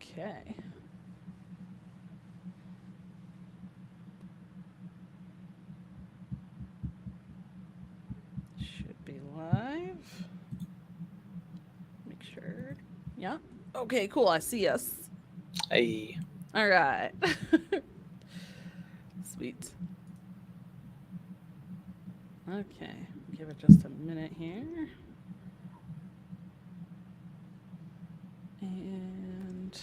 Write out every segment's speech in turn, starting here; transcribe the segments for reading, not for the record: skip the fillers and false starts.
Okay. Should be live. Make sure. Yeah. Okay, cool. I see us. Hey. All right. Sweet. Okay. Give it just a minute here. And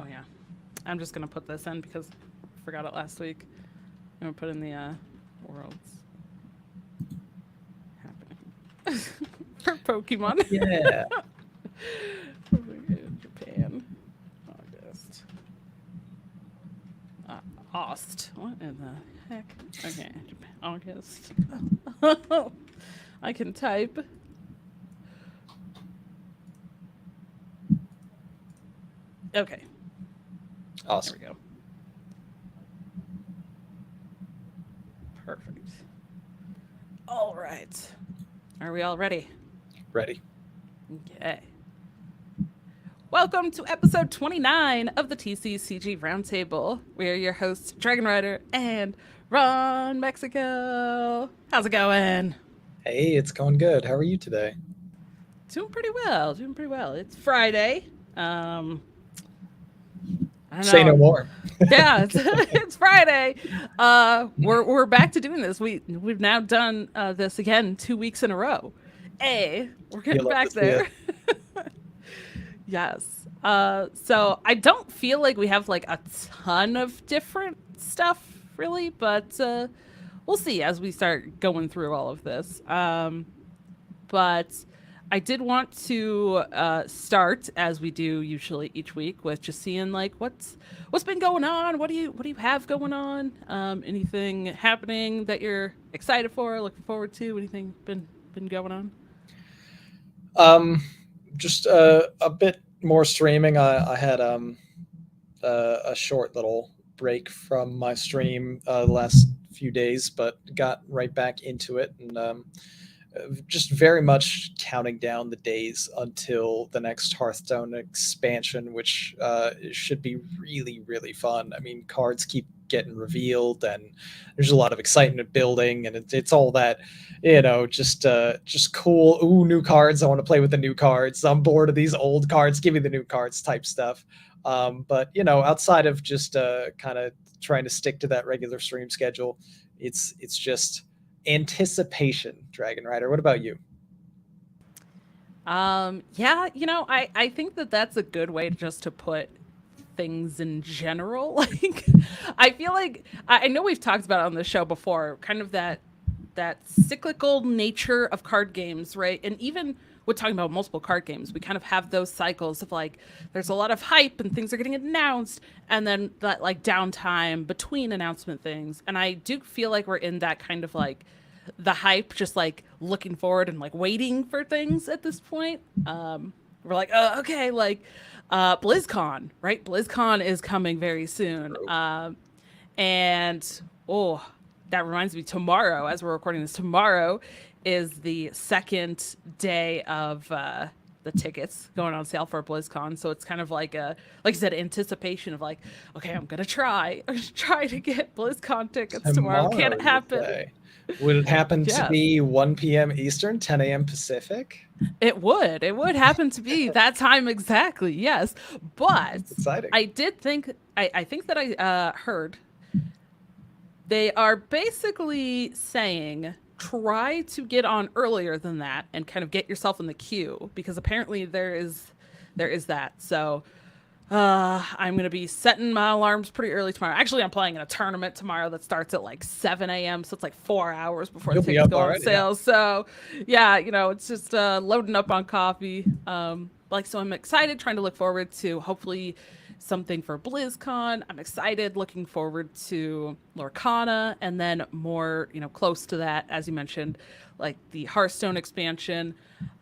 oh yeah. I'm just gonna put this in because I forgot it last week. I'm gonna put in the worlds happening for Pokemon. Yeah. Japan, August, Ost. What in the heck? Okay, Japan, August. I can type. Okay, there Awesome. we go. Perfect. All right. Are we all ready? Ready. Okay. Welcome to episode 29 of the TCCG Roundtable. We are your hosts, dragonrider and RonMexico. How's it going? Hey, it's going good. How are you today? Doing pretty well. Doing pretty well. It's Friday. I don't Say no know. more. Yeah, it's Friday. We're back to doing this. We've now done this again 2 weeks in a row. Hey, we're You getting love to back see it. there. Yes. So I don't feel like we have like a ton of different stuff really, but we'll see as we start going through all of this. But I did want to start as we do usually each week with just seeing like what's been going on. What do you have going on? Anything happening that you're excited for, looking forward to? Anything been going on? Um, just a bit more streaming. I had a short little break from my stream the last few days, but got right back into it and just very much counting down the days until the next Hearthstone expansion, which should be really, really fun. I mean, cards keep getting revealed, and there's a lot of excitement building, and it's all that, just cool. Ooh, new cards! I want to play with the new cards. I'm bored of these old cards. Give me the new cards type stuff. But outside of just kind of trying to stick to that regular stream schedule, it's just anticipation. Dragon Rider. What about you? Yeah, I think that that's a good way just to put things in general. Like, I feel like I know we've talked about it on the show before, kind of that cyclical nature of card games, right? And even with talking about multiple card games, we kind of have those cycles of like there's a lot of hype and things are getting announced, and then that like downtime between announcement things. And I do feel like we're in that kind of like the hype, just like looking forward and like waiting for things at this point. We're like, oh, okay, like BlizzCon, right? BlizzCon is coming very soon. And oh, that reminds me, tomorrow, as we're recording this, tomorrow is the second day of the tickets going on sale for BlizzCon. So it's kind of like like I said, anticipation of like, okay, I'm gonna try to get BlizzCon tickets tomorrow. Can Tomorrow, it you happen? say? Would it happen to Yes, be 1 p.m. Eastern, 10 a.m. Pacific? it would. It would happen to be that time exactly. Yes, but That's exciting. I did think I think that I heard they are basically saying try to get on earlier than that and kind of get yourself in the queue because apparently there is that. So I'm gonna be setting my alarms pretty early tomorrow. Actually, I'm playing in a tournament tomorrow that starts at like 7 a.m. So it's like 4 hours before the You'll be tickets up go on already, yeah. sale. So yeah, it's just loading up on coffee. So I'm excited, trying to look forward to hopefully something for BlizzCon. I'm excited, looking forward to Lorcana, and then more, close to that, as you mentioned, like the Hearthstone expansion.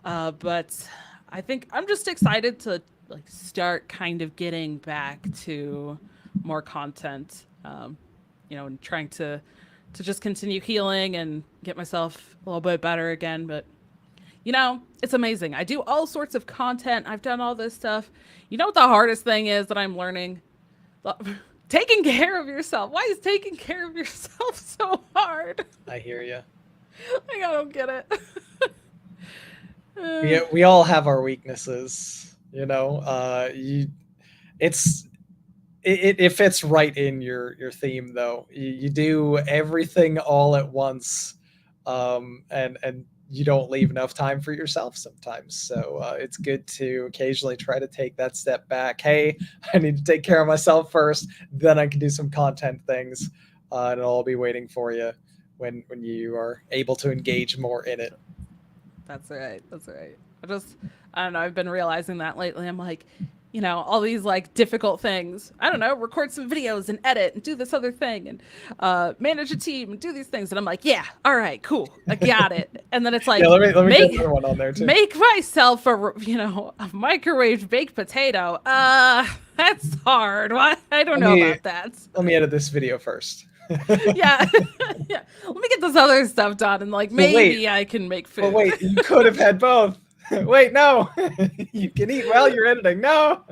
But I think I'm just excited to like start kind of getting back to more content, and trying to just continue healing and get myself a little bit better again. But it's amazing. I do all sorts of content. I've done all this stuff. You know what the hardest thing is that I'm learning? Taking care of yourself. Why is taking care of yourself so hard? I hear you. I don't get it. We all have our weaknesses, it fits right in your theme though. You do everything all at once, and you don't leave enough time for yourself sometimes. So it's good to occasionally try to take that step back. Hey, I need to take care of myself first, then I can do some content things, and I'll be waiting for you when you are able to engage more in it. That's right. I don't know. I've been realizing that lately. I'm like, all these like difficult things. I don't know, record some videos and edit and do this other thing and manage a team and do these things. And I'm like, yeah, all right, cool, I got it. And then it's like, let me get another one on there too. Make myself a microwave baked potato. That's hard. What? I don't know about that. Let me edit this video first. Yeah. Yeah. Let me get this other stuff done and maybe I can make food. Well, wait, you could have had both. Wait, no. You can eat while you're editing. No.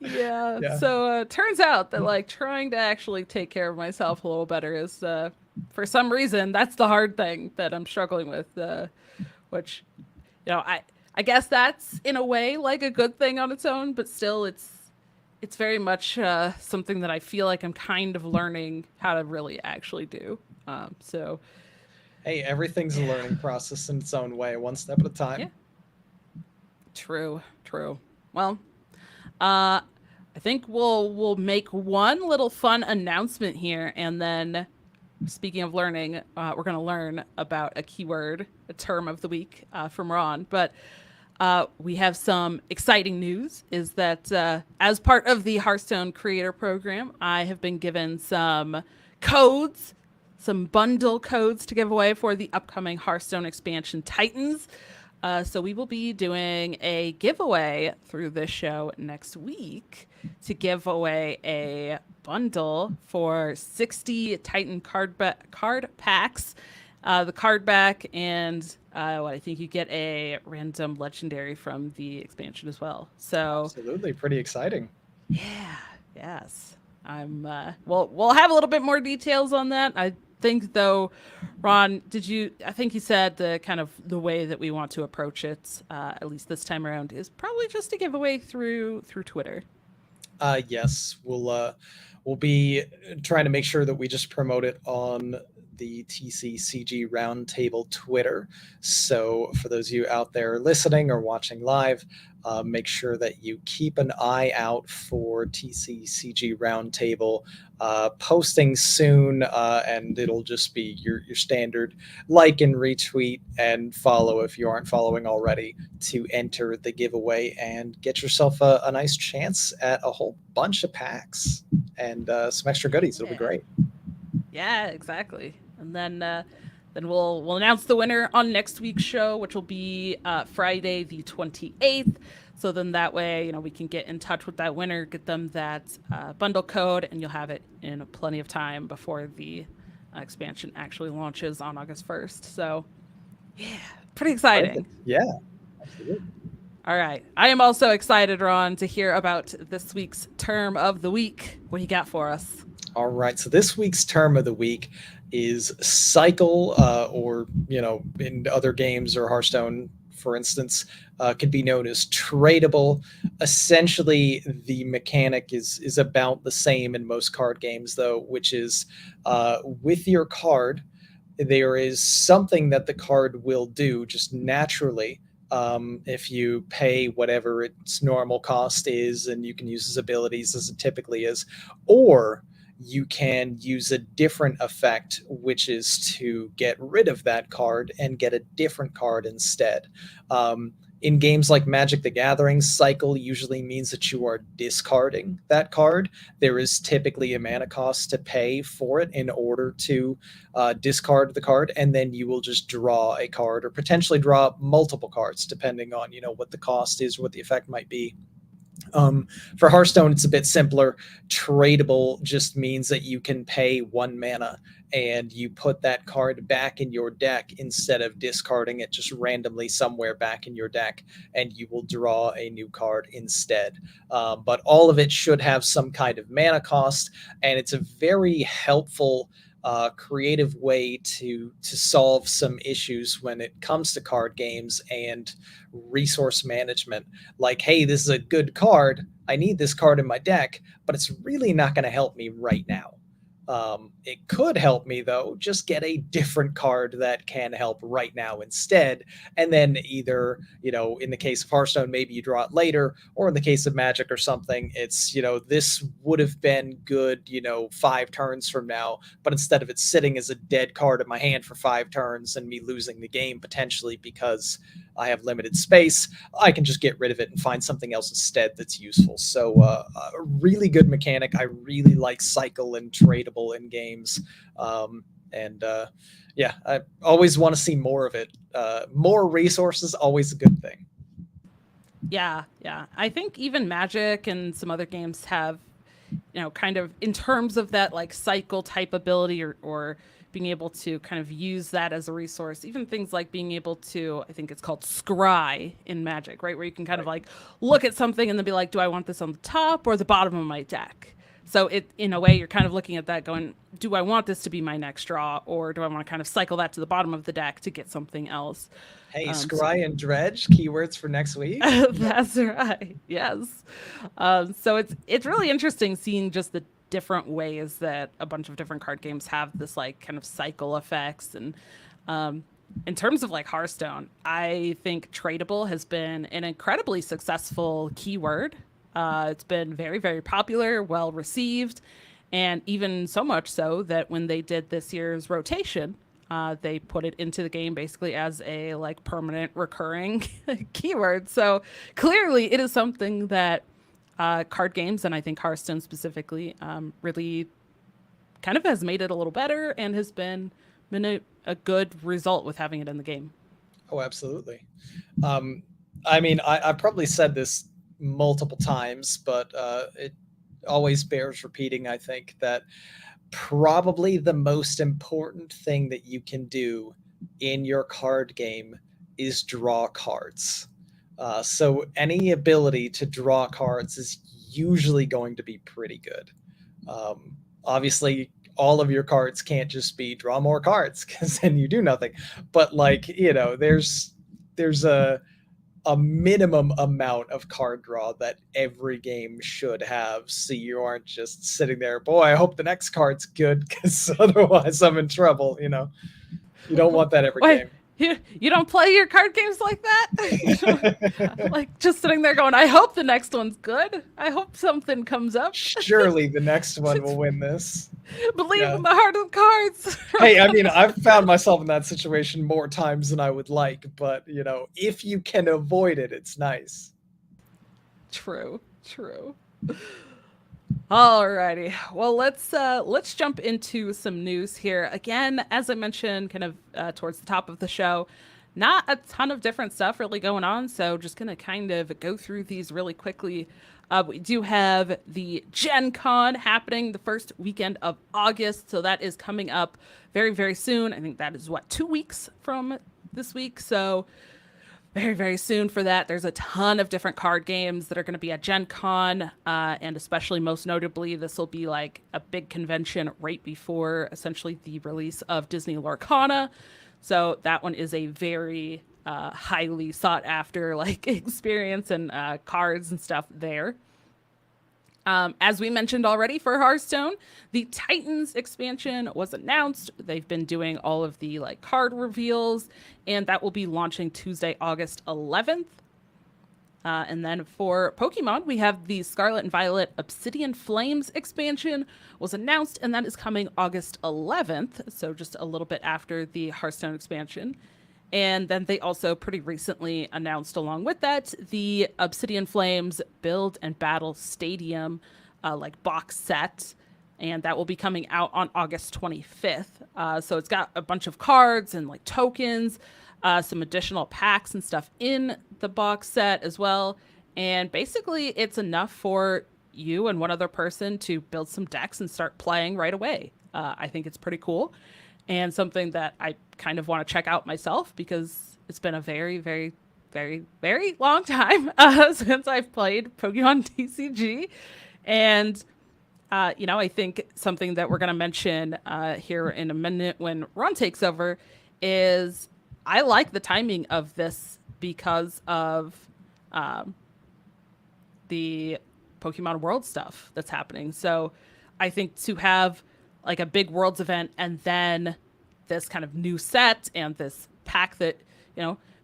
Yeah. So turns out that trying to actually take care of myself a little better is for some reason that's the hard thing that I'm struggling with, which I guess that's in a way like a good thing on its own, but still it's very much something that I feel like I'm kind of learning how to really actually do. So hey, everything's a learning process in its own way, one step at a time. Yeah. True. Well, I think we'll make one little fun announcement here, and then speaking of learning, we're going to learn about a keyword, a term of the week from Ron. But we have some exciting news, is that as part of the Hearthstone Creator Program, I have been given some codes, some bundle codes to give away for the upcoming Hearthstone expansion Titans. So we will be doing a giveaway through this show next week to give away a bundle for 60 Titan card packs. The card back, and I think you get a random legendary from the expansion as well. So absolutely, pretty exciting. Yeah. Yes. We'll have a little bit more details on that. I think though, Ron, I think you said the kind of the way that we want to approach it, at least this time around, is probably just to give away through Twitter. Yes, we'll be trying to make sure that we just promote it on the TCCG Roundtable Twitter. So for those of you out there listening or watching live, make sure that you keep an eye out for TCCG Roundtable posting soon, and it'll just be your standard like and retweet and follow if you aren't following already to enter the giveaway and get yourself a nice chance at a whole bunch of packs and some extra goodies. It'll be great. Yeah, exactly. And then we'll announce the winner on next week's show, which will be Friday the 28th. So then that way, we can get in touch with that winner, get them that bundle code, and you'll have it in plenty of time before the expansion actually launches on August 1st. So, yeah, pretty exciting. Yeah, absolutely. All right. I am also excited, Ron, to hear about this week's term of the week. What do you got for us? All right. So this week's term of the week is cycle, or, in other games or Hearthstone, for instance, could be known as tradable. Essentially, the mechanic is about the same in most card games, though, which is with your card, there is something that the card will do just naturally. If you pay whatever its normal cost is, and you can use its abilities as it typically is, or you can use a different effect, which is to get rid of that card and get a different card instead. In games like Magic the Gathering, cycle usually means that you are discarding that card. There is typically a mana cost to pay for it in order to discard the card, and then you will just draw a card or potentially draw multiple cards depending on what the cost is, what the effect might be. For Hearthstone, it's a bit simpler. Tradable just means that you can pay 1 mana and you put that card back in your deck instead of discarding it just randomly somewhere back in your deck, and you will draw a new card instead. But all of it should have some kind of mana cost, and it's a very helpful creative way to solve some issues when it comes to card games and resource management. Like, hey, this is a good card. I need this card in my deck, but it's really not going to help me right now. It could help me though. Just get a different card that can help right now instead. And then either, in the case of Hearthstone, maybe you draw it later, or in the case of Magic or something, it's, this would have been good, 5 turns from now. But instead of it sitting as a dead card in my hand for 5 turns and me losing the game potentially because I have limited space, I can just get rid of it and find something else instead that's useful. So a really good mechanic. I really like cycle and tradable in games. Yeah, I always want to see more of it. More resources, always a good thing. Yeah. I think even Magic and some other games have, kind of in terms of that like cycle type ability or being able to kind of use that as a resource, even things like being able to, I think it's called scry in Magic, right? Where you can kind of like look at something and then be like, do I want this on the top or the bottom of my deck? So it, in a way, you're kind of looking at that going, do I want this to be my next draw, or do I want to kind of cycle that to the bottom of the deck to get something else? Hey, scry and dredge, keywords for next week. That's right. Yes. So it's really interesting seeing just the different ways that a bunch of different card games have this like kind of cycle effects. And in terms of like Hearthstone, I think tradable has been an incredibly successful keyword. It's been very, very popular, well received, and even so much so that when they did this year's rotation, they put it into the game basically as a like permanent recurring keyword. So clearly it is something that card games, and I think Hearthstone specifically, really kind of has made it a little better and has been a good result with having it in the game. Oh, absolutely. I mean, I've probably said this multiple times, but it always bears repeating. I think that probably the most important thing that you can do in your card game is draw cards. So any ability to draw cards is usually going to be pretty good. Obviously, all of your cards can't just be draw more cards because then you do nothing. But like, there's a minimum amount of card draw that every game should have, so you aren't just sitting there, boy, I hope the next card's good because otherwise I'm in trouble. You don't want that every game. You don't play your card games like that? Like just sitting there going, I hope the next one's good. I hope something comes up. Surely the next one will win this. Believe in the heart of the cards. Hey, I mean, I've found myself in that situation more times than I would like, but if you can avoid it, it's nice. True. Alrighty. Well, let's jump into some news here. Again, as I mentioned, kind of towards the top of the show, not a ton of different stuff really going on. So just gonna kind of go through these really quickly. We do have the Gen Con happening the first weekend of August. So that is coming up very, very soon. I think that is 2 weeks from this week. So very, very soon for that. There's a ton of different card games that are going to be at Gen Con. And especially most notably, this will be like a big convention right before essentially the release of Disney Lorcana. So that one is a very highly sought after like experience and cards and stuff there. As we mentioned already for Hearthstone, the Titans expansion was announced. They've been doing all of the like card reveals, and that will be launching Tuesday, August 11th. And then for Pokemon, we have the Scarlet and Violet Obsidian Flames expansion was announced, and that is coming August 11th, so just a little bit after the Hearthstone expansion. And then they also pretty recently announced along with that the Obsidian Flames Build and Battle Stadium like box set, and that will be coming out on August 25th. So it's got a bunch of cards and like tokens, some additional packs and stuff in the box set as well. And basically, it's enough for you and one other person to build some decks and start playing right away. I think it's pretty cool and something that I kind of want to check out myself because it's been a very, very, very, very long time since I've played Pokemon TCG. And I think something that we're going to mention here in a minute when Ron takes over is I like the timing of this because of um, the Pokemon World stuff that's happening. So I think to have like a big Worlds event and then this kind of new set and this pack that,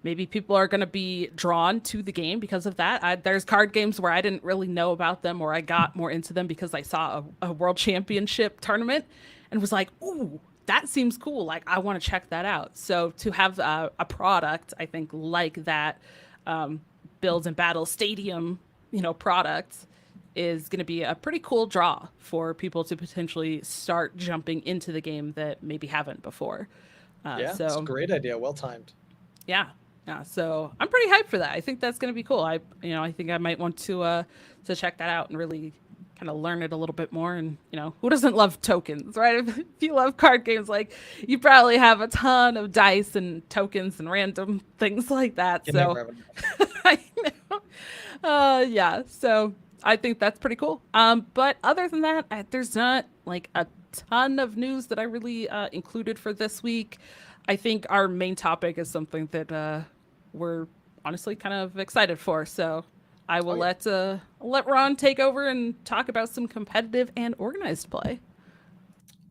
maybe people are going to be drawn to the game because of that. There's card games where I didn't really know about them or I got more into them because I saw a World Championship tournament and was like, ooh, that seems cool. Like, I want to check that out. So to have a product, I think, like that Build and Battle Stadium, product is going to be a pretty cool draw for people to potentially start jumping into the game that maybe haven't before. It's a great idea. Well timed. Yeah. Yeah. So I'm pretty hyped for that. I think that's going to be cool. I think I might want to check that out and really kind of learn it a little bit more. And, who doesn't love tokens, right? If you love card games, like you probably have a ton of dice and tokens and random things like that. So I know. Yeah. So I think that's pretty cool. But other than that, there's not like a ton of news that I really included for this week. I think our main topic is something that we're honestly kind of excited for. So I will let Ron take over and talk about some competitive and organized play.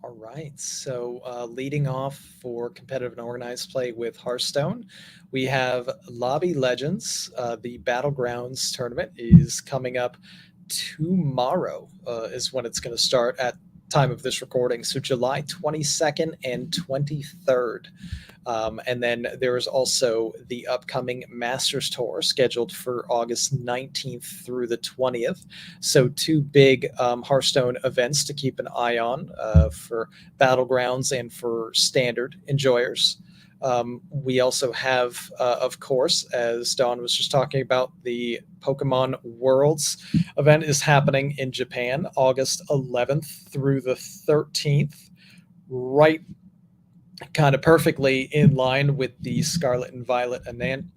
All right. So leading off for competitive and organized play with Hearthstone, we have Lobby Legends. The Battlegrounds tournament is coming up tomorrow is when it's going to start at time of this recording. So July 22nd and 23rd. And then there is also the upcoming Masters Tour scheduled for August 19th through the 20th. So two big Hearthstone events to keep an eye on for Battlegrounds and for standard enjoyers. We also have, of course, as Dawn was just talking about, the Pokemon Worlds event is happening in Japan, August 11th through the 13th, right kind of perfectly in line with the Scarlet and Violet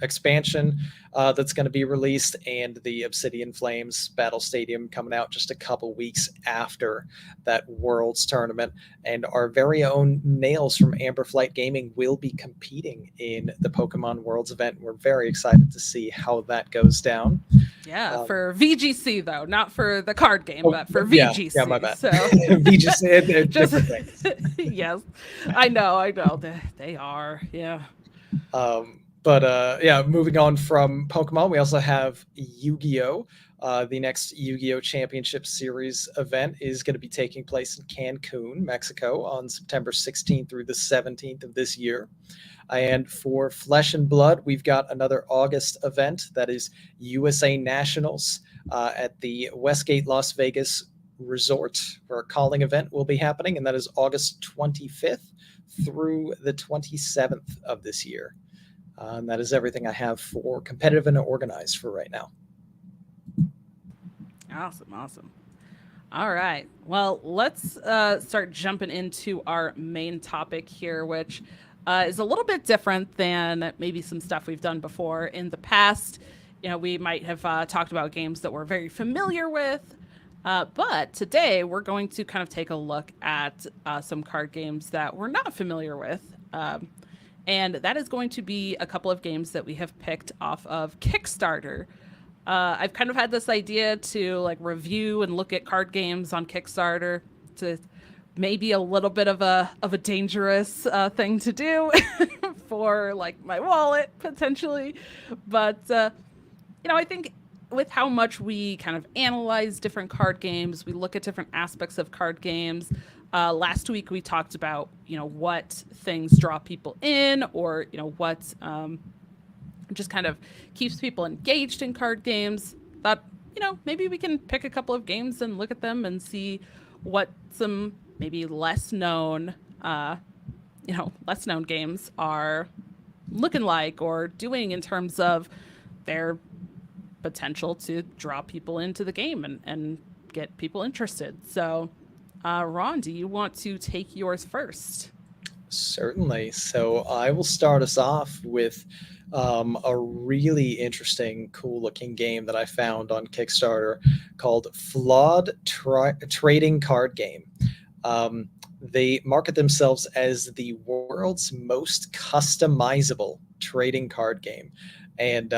expansion that's going to be released, and the Obsidian Flames Battle Stadium coming out just a couple weeks after that Worlds tournament. And our very own Nails from Amberflight Gaming will be competing in the Pokemon Worlds event. We're very excited to see how that goes down. Yeah, for VGC though, not for the card game, but for VGC. Yeah, my bad. So VGC, different things. Yes, I know. They are. Yeah. But moving on from Pokemon, we also have Yu-Gi-Oh! The next Yu-Gi-Oh! Championship Series event is going to be taking place in Cancun, Mexico on September 16th through the 17th of this year. And for Flesh and Blood, we've got another August event that is USA Nationals at the Westgate Las Vegas Resort, where a calling event will be happening, and that is August 25th through the 27th of this year. And that is everything I have for competitive and organized for right now. Awesome. All right. Well, let's start jumping into our main topic here, which is a little bit different than maybe some stuff we've done before in the past. We might have talked about games that we're very familiar with, but today we're going to kind of take a look at some card games that we're not familiar with. And that is going to be a couple of games that we have picked off of Kickstarter. I've kind of had this idea to like review and look at card games on Kickstarter. To maybe a little bit of a dangerous thing to do for like my wallet potentially, but I think with how much we kind of analyze different card games, we look at different aspects of card games. Last week we talked about what things draw people in, or what just kind of keeps people engaged in card games. Thought maybe we can pick a couple of games and look at them and see what some maybe less known games are looking like or doing in terms of their potential to draw people into the game and get people interested. So, Ron, do you want to take yours first? Certainly. So I will start us off with a really interesting, cool looking game that I found on Kickstarter called Flawed Trading Card Game. They market themselves as the world's most customizable trading card game. And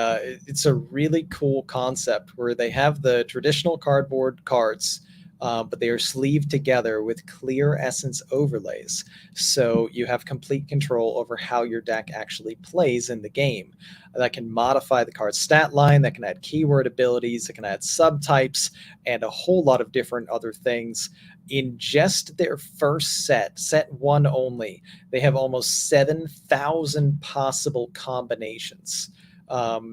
it's a really cool concept where they have the traditional cardboard cards, but they are sleeved together with clear essence overlays. So you have complete control over how your deck actually plays in the game. That can modify the card's stat line, that can add keyword abilities, that can add subtypes, and a whole lot of different other things. In just their first set one only, they have almost 7,000 possible combinations.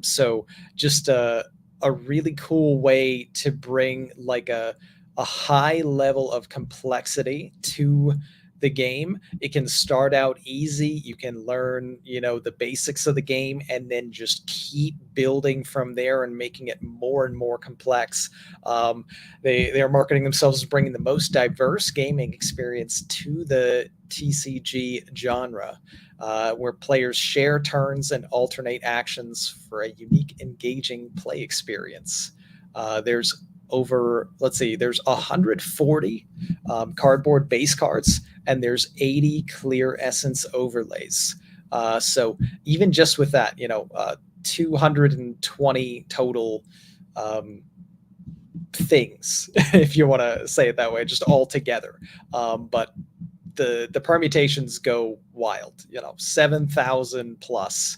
So just a really cool way to bring like a high level of complexity to the game. It can start out easy. You can learn, the basics of the game and then just keep building from there and making it more and more complex. They are marketing themselves as bringing the most diverse gaming experience to the TCG genre, where players share turns and alternate actions for a unique, engaging play experience. There's 140 cardboard base cards, and there's 80 clear essence overlays. So even just with that, 220 total things, if you want to say it that way, just all together. But the permutations go wild, 7,000 plus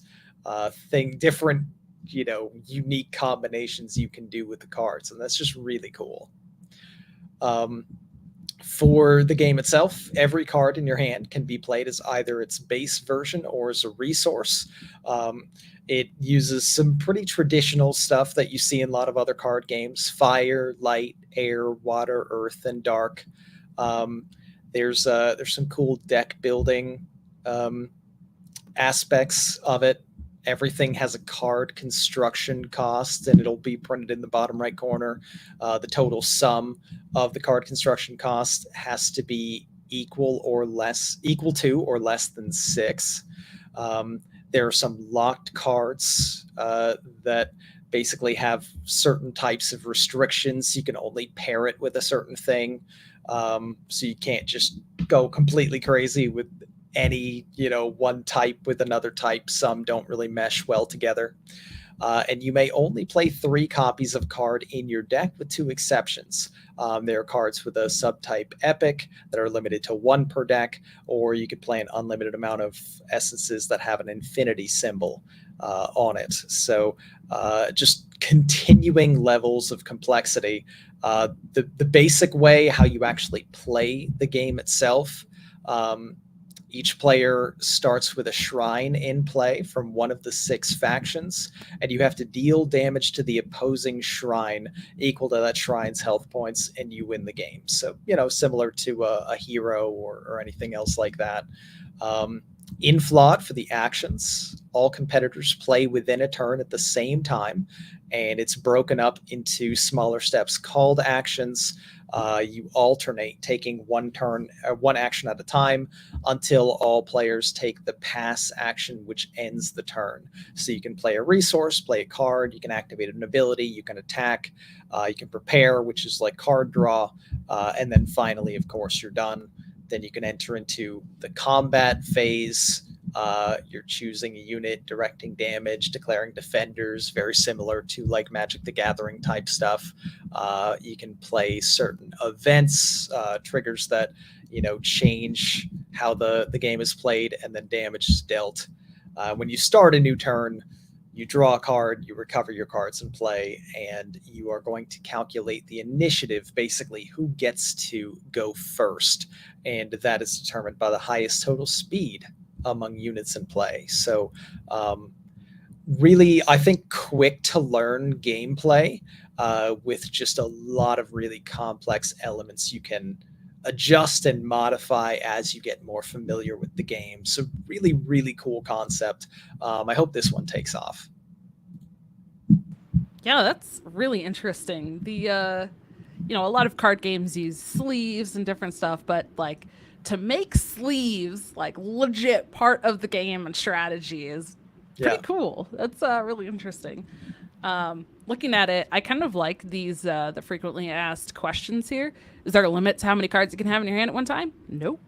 different unique combinations you can do with the cards, and that's just really cool. For the game itself, every card in your hand can be played as either its base version or as a resource. It uses some pretty traditional stuff that you see in a lot of other card games: fire, light, air, water, earth, and dark. There's some cool deck building aspects of it. Everything has a card construction cost, and it'll be printed in the bottom right corner. The total sum of the card construction cost has to be equal to or less than 6. There are some locked cards that basically have certain types of restrictions. You can only pair it with a certain thing. So you can't just go completely crazy with any one type with another type. Some don't really mesh well together, and you may only play 3 copies of card in your deck, with 2 exceptions. There are cards with a subtype epic that are limited to 1 per deck, or you could play an unlimited amount of essences that have an infinity symbol on it. So just continuing levels of complexity. The basic way how you actually play the game itself, each player starts with a shrine in play from one of the 6 factions, and you have to deal damage to the opposing shrine equal to that shrine's health points, and you win the game. So, similar to a hero or anything else like that. In Flawed, for the actions, all competitors play within a turn at the same time, and it's broken up into smaller steps called actions. You alternate taking one action at a time until all players take the pass action, which ends the turn. So you can play a resource, play a card, you can activate an ability, you can attack, you can prepare, which is like card draw, and then finally, of course, you're done. Then you can enter into the combat phase. You're choosing a unit, directing damage, declaring defenders, very similar to like Magic the Gathering type stuff. You can play certain events, triggers that change how the game is played, and then damage is dealt. When you start a new turn, you draw a card, you recover your cards in play, and you are going to calculate the initiative, basically who gets to go first, and that is determined by the highest total speed among units in play. So really, I think, quick to learn gameplay with just a lot of really complex elements you can adjust and modify as you get more familiar with the game. So really, really cool concept. I hope this one takes off. Yeah, that's really interesting. A lot of card games use sleeves and different stuff, but like to make sleeves like legit part of the game and strategy is pretty Yeah. cool. That's really interesting. Looking at it, I kind of like these the frequently asked questions here. Is there a limit to how many cards you can have in your hand at one time? Nope.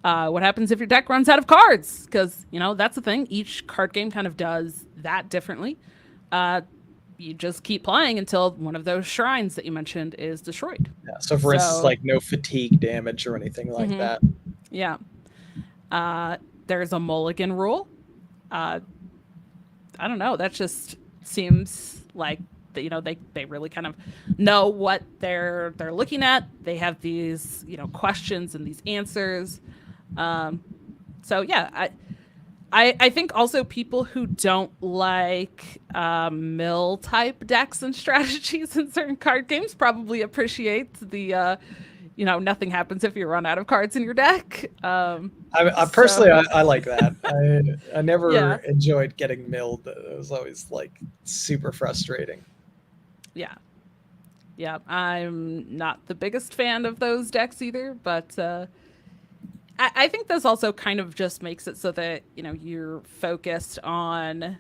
What happens if your deck runs out of cards? Because that's the thing. Each card game kind of does that differently. Uh, you just keep playing until one of those shrines that you mentioned is destroyed. Yeah. So for instance, So, like no fatigue damage or anything like mhm, that. yeah. There's a mulligan rule. Uh, I don't know. That just seems like they really kind of know what they're looking at. They have these questions and these answers. Um, so yeah, I think also people who don't like mill type decks and strategies in certain card games probably appreciate the nothing happens if you run out of cards in your deck. I personally, So I like that. I never yeah, enjoyed getting milled. It was always like super frustrating. yeah, yeah. I'm not the biggest fan of those decks either, but I think this also kind of just makes it so that you're focused on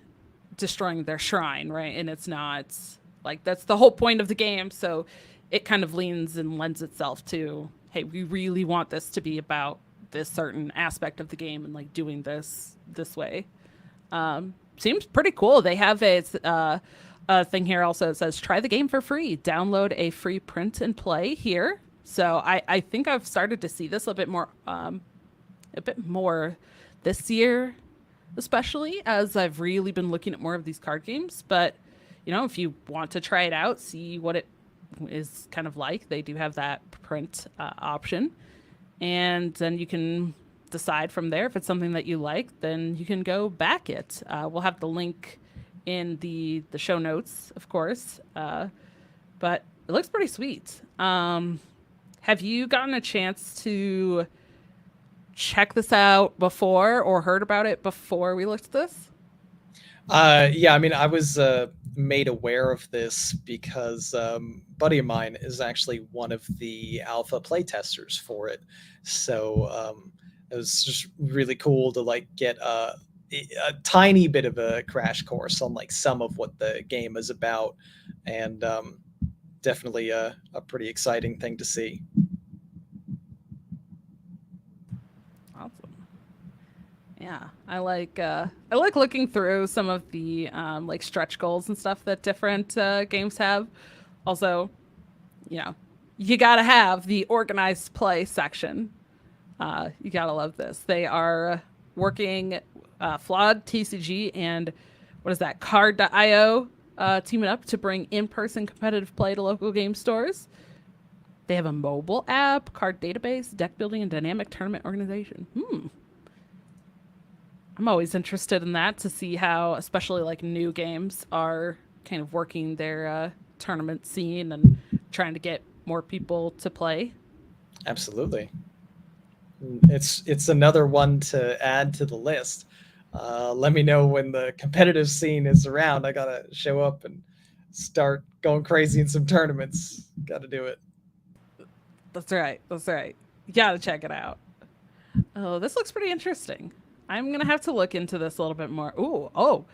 destroying their shrine, right? And it's not like that's the whole point of the game. So it kind of leans and lends itself to, hey, we really want this to be about this certain aspect of the game and like doing this way. Seems pretty cool. They have a thing here also that says try the game for free. Download a free print and play here. So I think I've started to see this a bit more this year, especially as I've really been looking at more of these card games. But if you want to try it out, see what it is kind of like, they do have that print option, and then you can decide from there if it's something that you like. Then you can go back it. We'll have the link in the show notes, of course. But it looks pretty sweet. Have you gotten a chance to check this out before or heard about it before we looked at this? Yeah, I mean, I was made aware of this because buddy of mine is actually one of the alpha playtesters for it. So it was just really cool to like get a tiny bit of a crash course on like some of what the game is about, and definitely a pretty exciting thing to see. Awesome. Yeah, I like looking through some of the like stretch goals and stuff that different games have. Also, you know, you gotta have the organized play section. You gotta love this. They are working Flawed TCG and what is that Card.io teaming up to bring in-person competitive play to local game stores. They have a mobile app, card database, deck building, and dynamic tournament organization. I'm always interested in that to see how, especially like new games, are kind of working their tournament scene and trying to get more people to play. Absolutely. It's another one to add to the list. Let me know when the competitive scene is around. I gotta show up and start going crazy in some tournaments. Gotta do it. That's right. That's right. You gotta check it out. Oh, this looks pretty interesting. I'm gonna have to look into this a little bit more. Ooh, oh,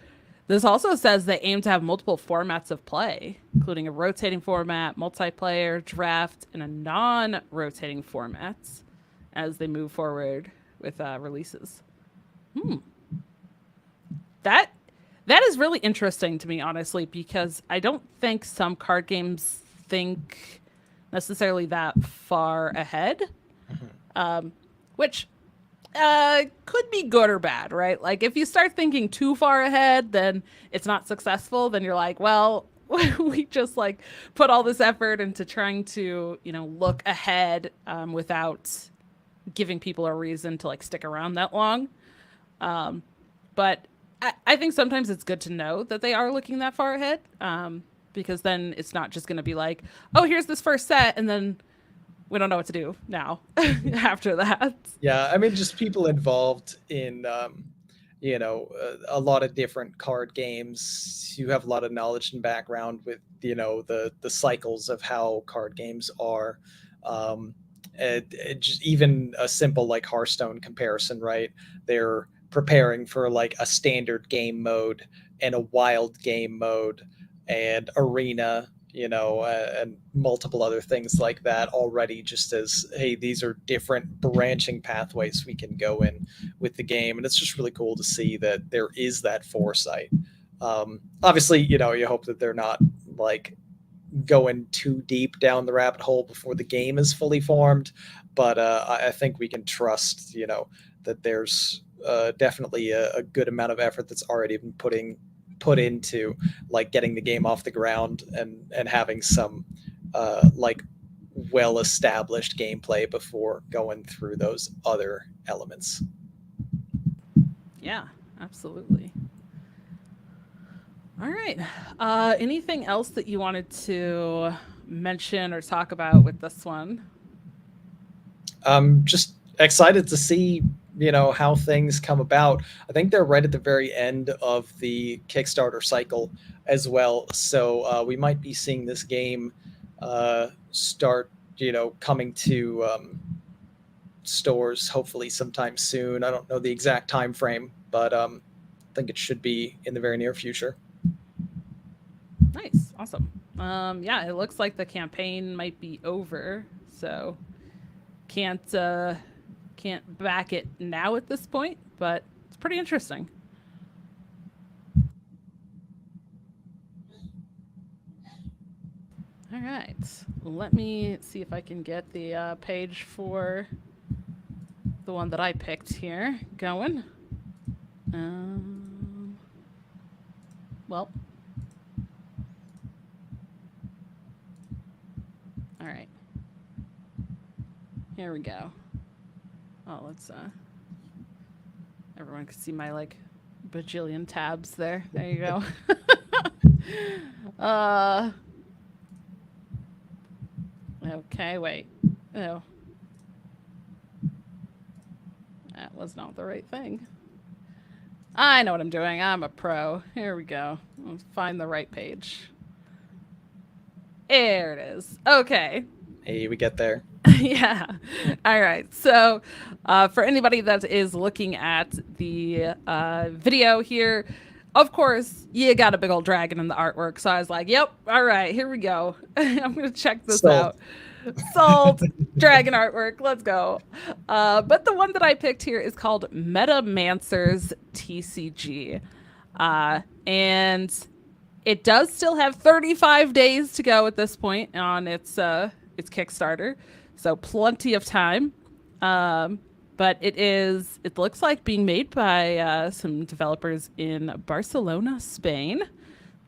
this also says they aim to have multiple formats of play, including a rotating format, multiplayer, draft, and a non-rotating formats as they move forward with releases. That that is really interesting to me, honestly, because I don't think some card games think necessarily that far ahead, which could be good or bad, right? Like if you start thinking too far ahead, then it's not successful. Then you're like, well, we just like put all this effort into trying to, look ahead without giving people a reason to like stick around that long. But I think sometimes it's good to know that they are looking that far ahead, because then it's not just going to be like, oh, here's this first set, and then we don't know what to do now after that. Yeah, I mean, just people involved in a lot of different card games. You have a lot of knowledge and background with the cycles of how card games are. Just even a simple like Hearthstone comparison, right? They're preparing for like a standard game mode and a wild game mode and arena, and multiple other things like that already, just as, hey, these are different branching pathways we can go in with the game. And it's just really cool to see that there is that foresight. Obviously, you hope that they're not like going too deep down the rabbit hole before the game is fully formed. But I think we can trust, that there's definitely a good amount of effort that's already been put into like getting the game off the ground and having some like well established gameplay before going through those other elements. Yeah, absolutely. All right. Anything else that you wanted to mention or talk about with this one? I'm just excited to see how things come about. I think they're right at the very end of the Kickstarter cycle as well, so we might be seeing this game start coming to stores hopefully sometime soon. I don't know the exact time frame, but I think it should be in the very near future. Nice. Awesome. Yeah, it looks like the campaign might be over, so can't back it now at this point, but it's pretty interesting. All right, let me see if I can get the page for the one that I picked here going. Well, all right, here we go. Oh, let's everyone can see my like bajillion tabs there. There you go. Okay, wait. Oh. That was not the right thing. I know what I'm doing. I'm a pro. Here we go. Let's find the right page. There it is. Okay. Hey, we get there. Yeah. All right. So, for anybody that is looking at the video here, of course, you got a big old dragon in the artwork. So I was like, yep. All right. Here we go. I'm going to check this out. Sold. Dragon artwork. Let's go. But the one that I picked here is called Metamancers TCG. And it does still have 35 days to go at this point on its Kickstarter. So plenty of time. But it looks like being made by some developers in Barcelona, Spain.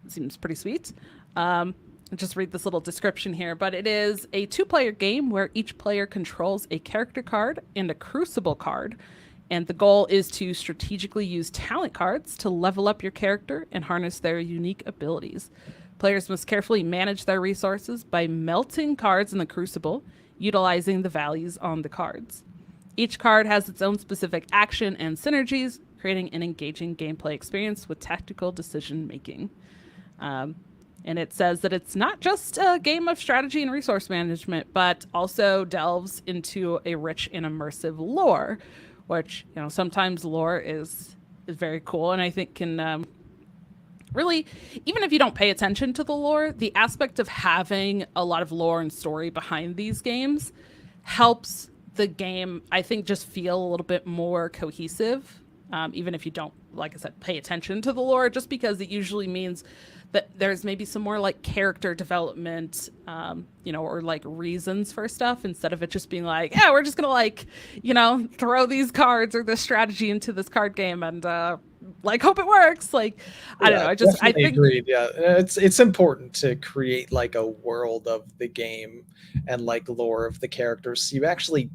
It seems pretty sweet. I'll just read this little description here, but it is a 2-player game where each player controls a character card and a crucible card. And the goal is to strategically use talent cards to level up your character and harness their unique abilities. Players must carefully manage their resources by melting cards in the crucible, utilizing the values on the cards. Each card has its own specific action and synergies, creating an engaging gameplay experience with tactical decision making. And it says that it's not just a game of strategy and resource management, but also delves into a rich and immersive lore, which, sometimes lore is very cool, and I think can really, even if you don't pay attention to the lore, the aspect of having a lot of lore and story behind these games helps the game, I think, just feel a little bit more cohesive, even if you don't, like I said, pay attention to the lore, just because it usually means that there's maybe some more like character development, or like reasons for stuff, instead of it just being like, yeah, we're just gonna like, throw these cards or this strategy into this card game and like hope it works. Like, I don't know. I think agreed. Yeah, it's important to create like a world of the game and like lore of the characters, so you actually,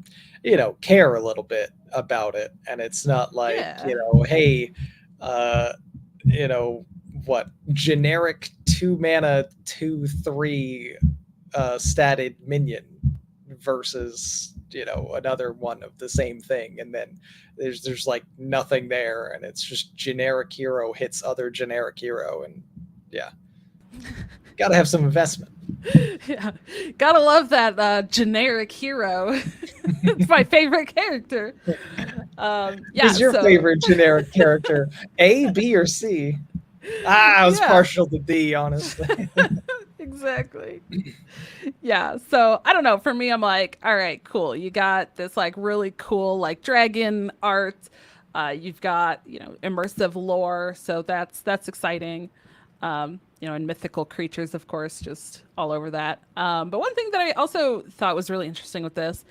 care a little bit about it, and it's not like, hey, what generic 2-mana 2/3 statted minion versus another one of the same thing, and then there's like nothing there, and it's just generic hero hits other generic hero, and yeah, got to have some investment. Yeah, gotta love that generic hero. It's my favorite character. Yeah, Who's your so favorite generic character? A, B, or C? I was yeah, partial to D, honestly. exactly. Yeah, so I don't know. For me, I'm like, all right, cool. You got this like really cool like dragon art. You've got immersive lore, so that's exciting. And mythical creatures, of course, just all over that. But one thing that I also thought was really interesting with this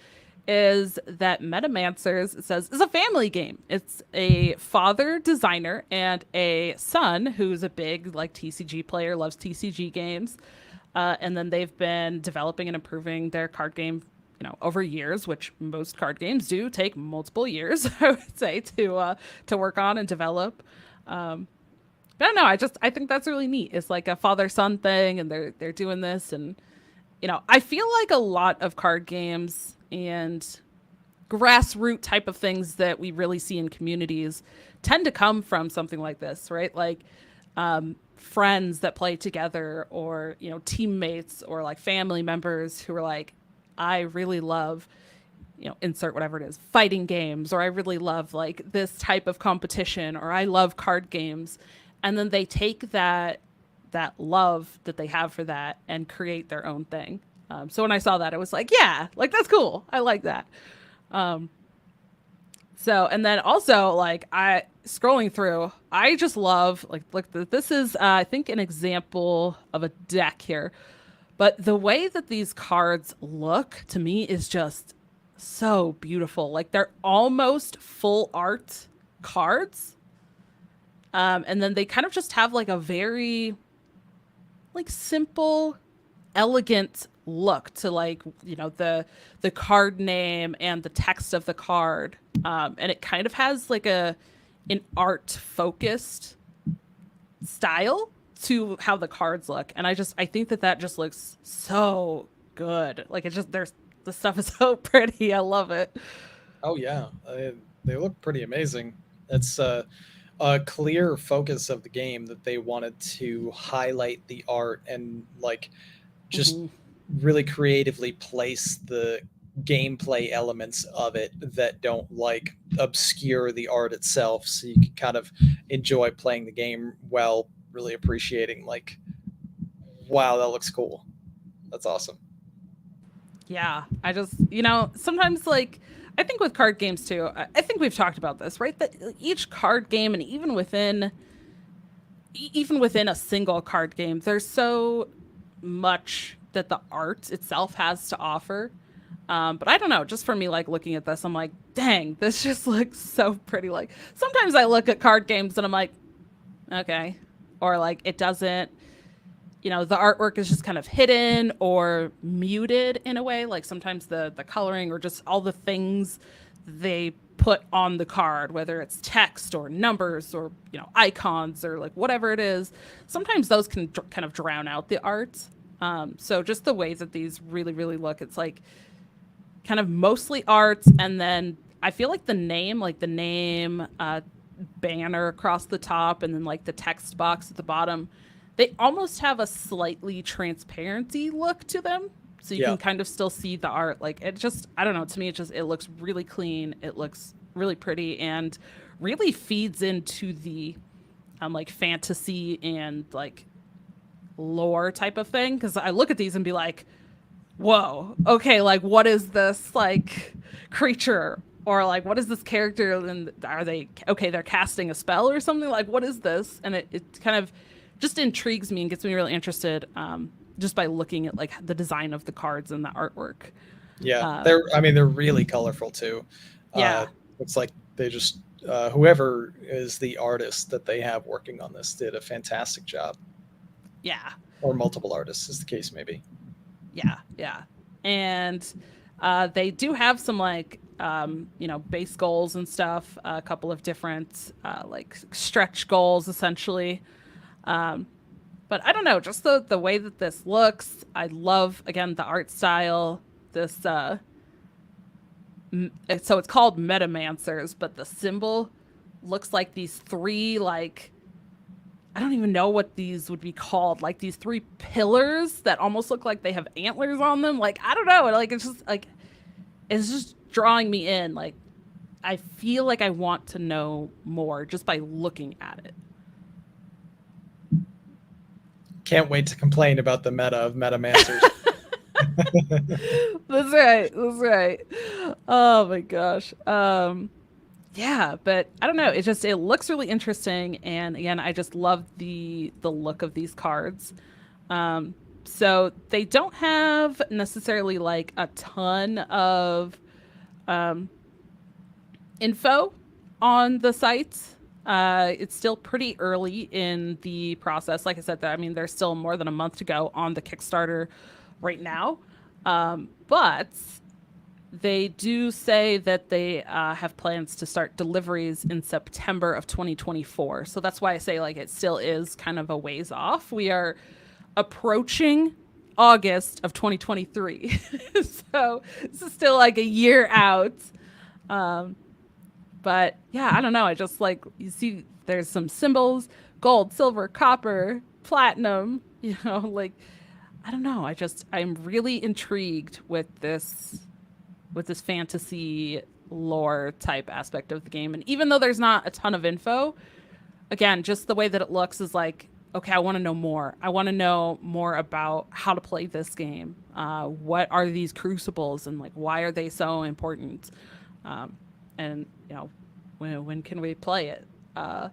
is that Metamancers, it says, is a family game. It's a father designer and a son who's a big like TCG player, loves TCG games. And then they've been developing and improving their card game, over years, which most card games do take multiple years, I would say, to work on and develop. But I don't know. I think that's really neat. It's like a father son thing, and they're doing this, and I feel like a lot of card games and grassroots type of things that we really see in communities tend to come from something like this, right? Like friends that play together, or teammates, or like family members who are like, I really love insert whatever it is, fighting games, or I really love like this type of competition, or I love card games. And then they take that love that they have for that and create their own thing. So when I saw that, I was like, yeah, like that's cool. I like that. So, and then also like I scrolling through, I just love like this is I think an example of a deck here, but the way that these cards look to me is just so beautiful. Like they're almost full art cards. And then they kind of just have like a very like simple, elegant look to like, the card name and the text of the card. And it kind of has like an art focused style to how the cards look. And I think that just looks so good. Like the stuff is so pretty. I love it. Oh yeah, they look pretty amazing. It's a clear focus of the game that they wanted to highlight the art and like just really creatively place the gameplay elements of it that don't like obscure the art itself, so you can kind of enjoy playing the game while really appreciating like, wow, that looks cool. That's awesome. Yeah, I just, sometimes like I think with card games too, I think we've talked about this, right? That each card game, and even within a single card game, there's so much that the art itself has to offer. But I don't know, just for me, like looking at this, I'm like, dang, this just looks so pretty. Like sometimes I look at card games and I'm like, okay, or like it doesn't. The artwork is just kind of hidden or muted in a way. Like sometimes the coloring or just all the things they put on the card, whether it's text or numbers or, icons or like whatever it is, sometimes those can kind of drown out the art. So just the way that these really, really look, it's like kind of mostly art. And then I feel like the name banner across the top, and then like the text box at the bottom, they almost have a slightly transparency look to them. So you can kind of still see the art. Like it just, I don't know, to me, it looks really clean. It looks really pretty and really feeds into the like fantasy and like lore type of thing. Cause I look at these and be like, whoa, okay. Like what is this like creature, or like, what is this character? And are they, okay, they're casting a spell or something? Like, what is this? And it kind of just intrigues me and gets me really interested, just by looking at like the design of the cards and the artwork. Yeah, they're really colorful too. Yeah. Looks like they just whoever is the artist that they have working on this did a fantastic job, Yeah. or multiple artists, as the case may be. Yeah. Yeah. And they do have some like, base goals and stuff, a couple of different like stretch goals essentially. But I don't know, just the way that this looks, I love, again, the art style, this So it's called Metamancers, but the symbol looks like these three, like, I don't even know what these would be called, like these three pillars that almost look like they have antlers on them. Like, I don't know, like it's just drawing me in. Like, I feel like I want to know more just by looking at it. Can't wait to complain about the meta of Metamancers. That's right. That's right. Oh my gosh. Yeah, but I don't know. It looks really interesting, and again, I just love the look of these cards. Um, so they don't have necessarily like a ton of um, info on the site. It's still pretty early in the process. Like I said, I mean, there's still more than a month to go on the Kickstarter right now. But they do say that they have plans to start deliveries in September of 2024. So that's why I say like it still is kind of a ways off. We are approaching August of 2023. So this is still like a year out. Um, but yeah, I don't know. I just like, you see, there's some symbols: gold, silver, copper, platinum, like, I don't know. I'm really intrigued with this fantasy lore type aspect of the game. And even though there's not a ton of info, again, just the way that it looks is like, okay, I want to know more. I want to know more about how to play this game. What are these crucibles, and like, why are they so important? And when can we play it? Of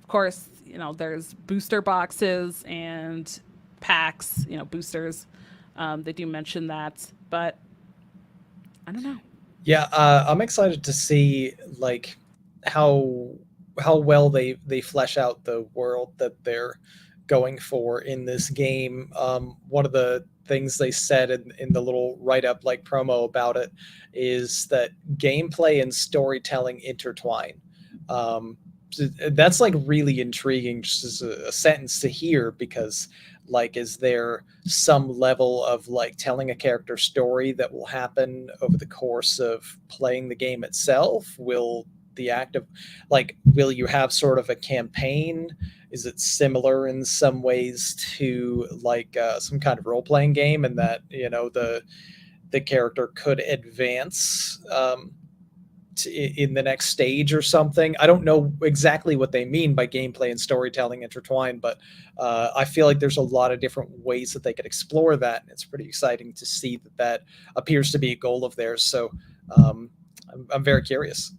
course, there's booster boxes and packs, boosters. They do mention that, but I don't know. Yeah, I'm excited to see like how well they flesh out the world that they're going for in this game. One of the things they said in the little write up, like promo about it, is that gameplay and storytelling intertwine. That's like really intriguing, just as a sentence to hear, because like, is there some level of like telling a character story that will happen over the course of playing the game itself? Will the act of like, will you have sort of a campaign? Is it similar in some ways to like some kind of role-playing game, and that the character could advance in the next stage or something? I don't know exactly what they mean by gameplay and storytelling intertwined, but I feel like there's a lot of different ways that they could explore that, and it's pretty exciting to see that appears to be a goal of theirs. So I'm very curious.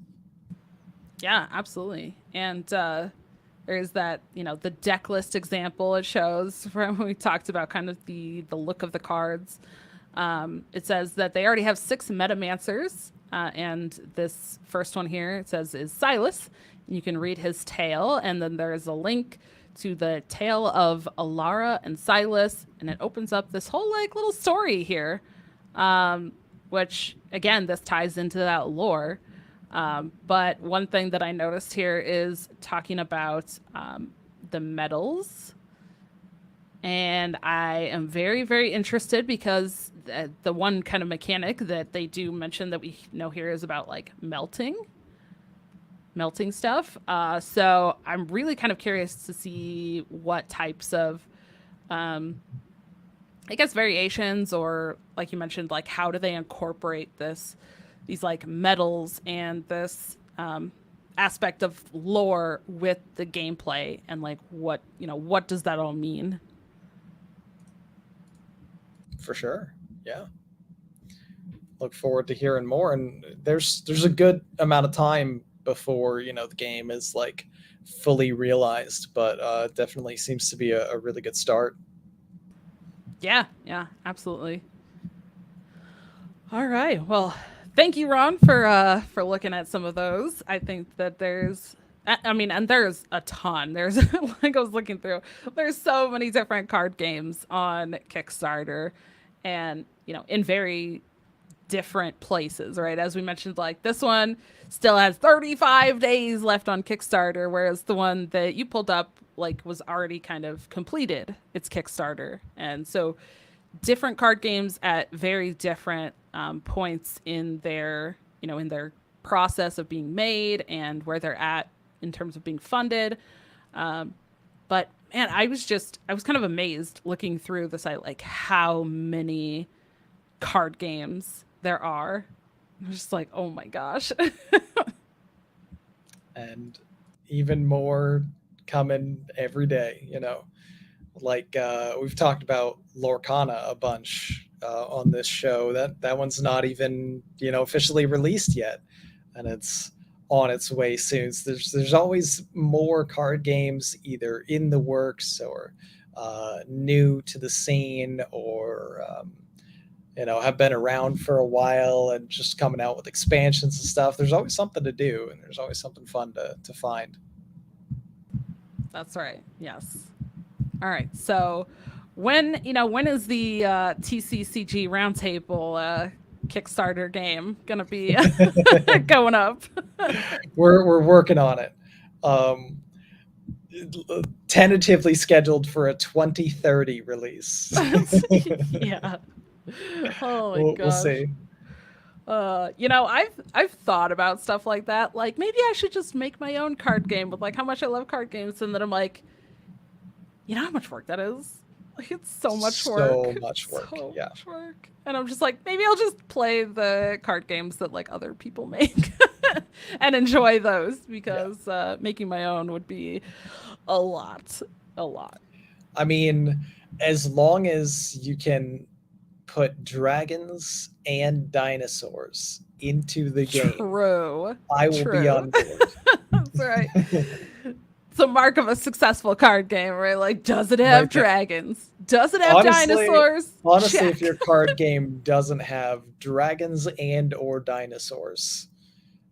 Yeah, absolutely. And there's that, the deck list example it shows from when we talked about kind of the look of the cards. It says that they already have 6 Metamancers, and this first one here, it says, is Silas. You can read his tale, and then there's a link to the tale of Alara and Silas, and it opens up this whole like little story here, which again, this ties into that lore. But one thing that I noticed here is talking about the medals. And I am very, very interested because the one kind of mechanic that they do mention that we know here is about like melting stuff. So I'm really kind of curious to see what types of, I guess, variations, or like you mentioned, like how do they incorporate these like metals and this aspect of lore with the gameplay, and like what does that all mean? For sure. Yeah. Look forward to hearing more. And there's a good amount of time before, the game is like fully realized, but definitely seems to be a really good start. Yeah, absolutely. All right. Well, thank you, Ron, for looking at some of those. I think that I mean, and there's a ton. There's like I was looking through. There's so many different card games on Kickstarter, and in very different places, right? As we mentioned, like this one still has 35 days left on Kickstarter, whereas the one that you pulled up like was already kind of completed its Kickstarter. And so different card games at very different points in their in their process of being made and where they're at in terms of being funded. But man, I was kind of amazed looking through the site, like how many card games there are. I'm just like, oh my gosh. And even more coming every day, like we've talked about Lorcana a bunch on this show. That one's not even officially released yet, and it's on its way soon. So there's always more card games either in the works or new to the scene, or have been around for a while and just coming out with expansions and stuff. There's always something to do, and there's always something fun to find. That's right. Yes. All right. So when is the TCCG Roundtable Kickstarter game gonna be going up? We're working on it. Tentatively scheduled for a 2030 release. Yeah. Oh my gosh. We'll see. I've thought about stuff like that. Like maybe I should just make my own card game with like how much I love card games, and then I'm like, you know how much work that is? Like it's so much work. So much work. Yeah. Much work. And I'm just like, maybe I'll just play the card games that like other people make and enjoy those, because making my own would be a lot. I mean, as long as you can put dragons and dinosaurs into the game, True. I will be on board. That's right. It's a mark of a successful card game, right? Like, does it have dragons? Does it have dinosaurs? Honestly, Check. if your card game doesn't have dragons and or dinosaurs,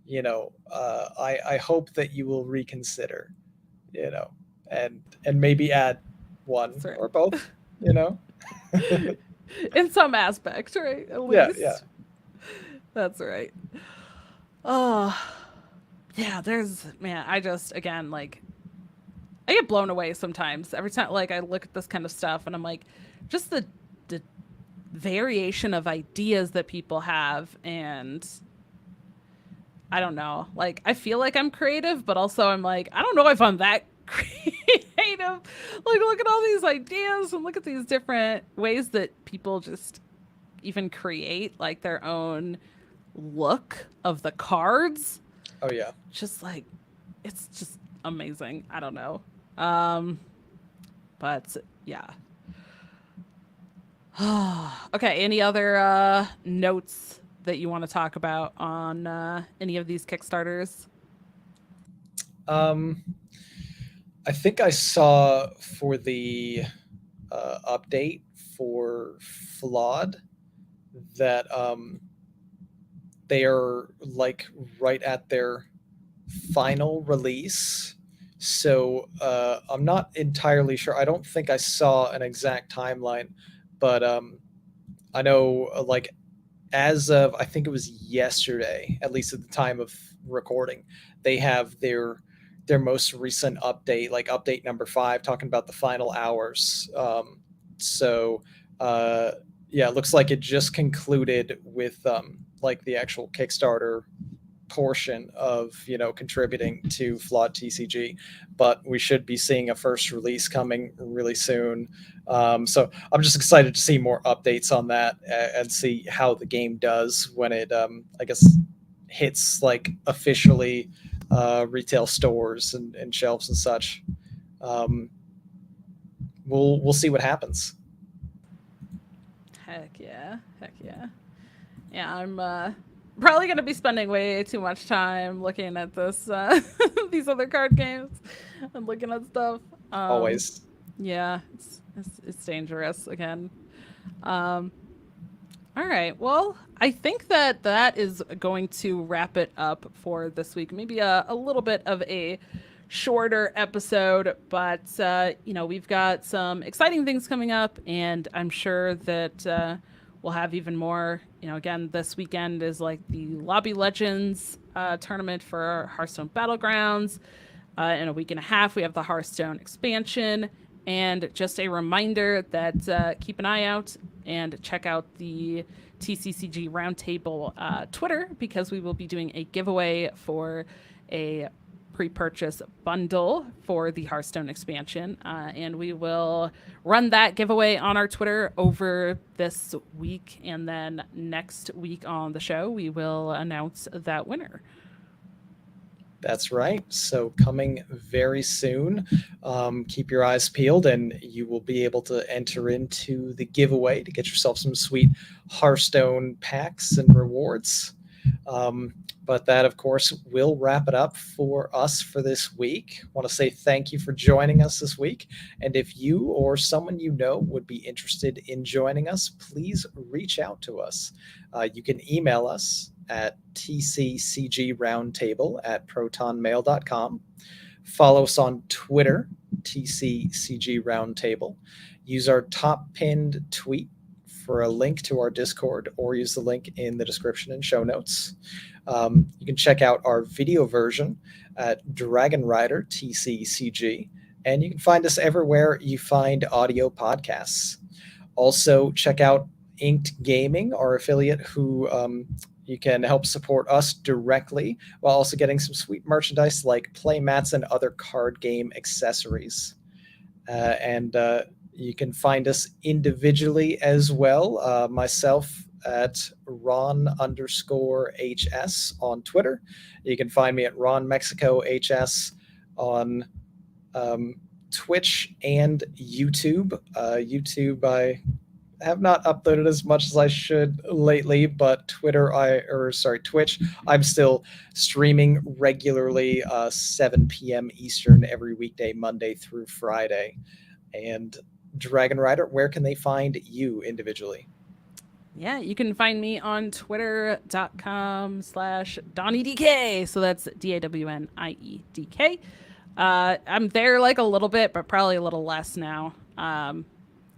I hope that you will reconsider, and maybe add one or both, In some aspect, right? At least. Yeah. That's right. Oh, yeah. I just, again, like, I get blown away sometimes every time, like, I look at this kind of stuff, and I'm like, just the variation of ideas that people have, and I don't know. Like, I feel like I'm creative, but also I'm like, I don't know if I'm that creative. Like, look at all these ideas and look at these different ways that people just even create like their own look of the cards. Oh yeah. Just like, it's just amazing. I don't know. But yeah. Okay. Any other notes that you want to talk about on any of these Kickstarters? I think I saw for the update for Flawed that they are like right at their final release. So I'm not entirely sure. I don't think I saw an exact timeline, but I know like as of, I think it was yesterday, at least at the time of recording, they have their most recent update, like update number 5, talking about the final hours. Yeah, it looks like it just concluded with like the actual Kickstarter portion of contributing to Flawed TCG, but we should be seeing a first release coming really soon. So I'm just excited to see more updates on that and see how the game does when it I guess hits like officially retail stores and shelves and such. We'll see what happens. Heck yeah. Yeah, I'm probably going to be spending way too much time looking at this these other card games and looking at stuff. Always. Yeah, it's dangerous again. All right. Well, I think that is going to wrap it up for this week. Maybe a little bit of a shorter episode, but we've got some exciting things coming up, and I'm sure that we'll have even more. Again, this weekend is like the Lobby Legends tournament for Hearthstone Battlegrounds. In a week and a half, we have the Hearthstone expansion. And just a reminder that keep an eye out and check out the TCCG Roundtable Twitter, because we will be doing a giveaway for a pre-purchase bundle for the Hearthstone expansion, and we will run that giveaway on our Twitter over this week, and then next week on the show we will announce that winner. That's right. So coming very soon. Keep your eyes peeled, and you will be able to enter into the giveaway to get yourself some sweet Hearthstone packs and rewards. But that, of course, will wrap it up for us for this week. I want to say thank you for joining us this week. And if you or someone you know would be interested in joining us, please reach out to us. You can email us at tccgroundtable@protonmail.com. Follow us on Twitter, TCCG Roundtable. Use our top pinned tweet for a link to our Discord, or use the link in the description and show notes. You can check out our video version at dragonrider TCCG, and you can find us everywhere you find audio podcasts. Also, check out Inked Gaming, our affiliate, who you can help support us directly while also getting some sweet merchandise like play mats and other card game accessories. And you can find us individually as well. Myself at Ron_HS on Twitter. You can find me at RonMexico HS on Twitch and YouTube. I have not uploaded as much as I should lately, but Twitch, I'm still streaming regularly, 7 p.m. Eastern every weekday, Monday through Friday. And Dragon Rider, where can they find you individually? Yeah, you can find me on twitter.com/DonnieDK. So that's DAWNIEDK. I'm there like a little bit, but probably a little less now.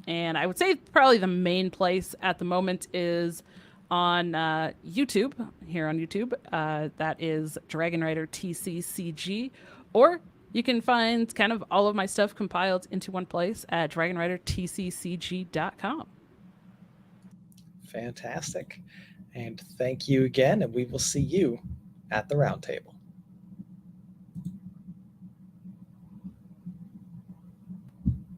And I would say probably the main place at the moment is on YouTube, here on YouTube. That is Dragon Rider TCCG. Or you can find kind of all of my stuff compiled into one place at dragonridertccg.com. Fantastic. And thank you again, and we will see you at the roundtable.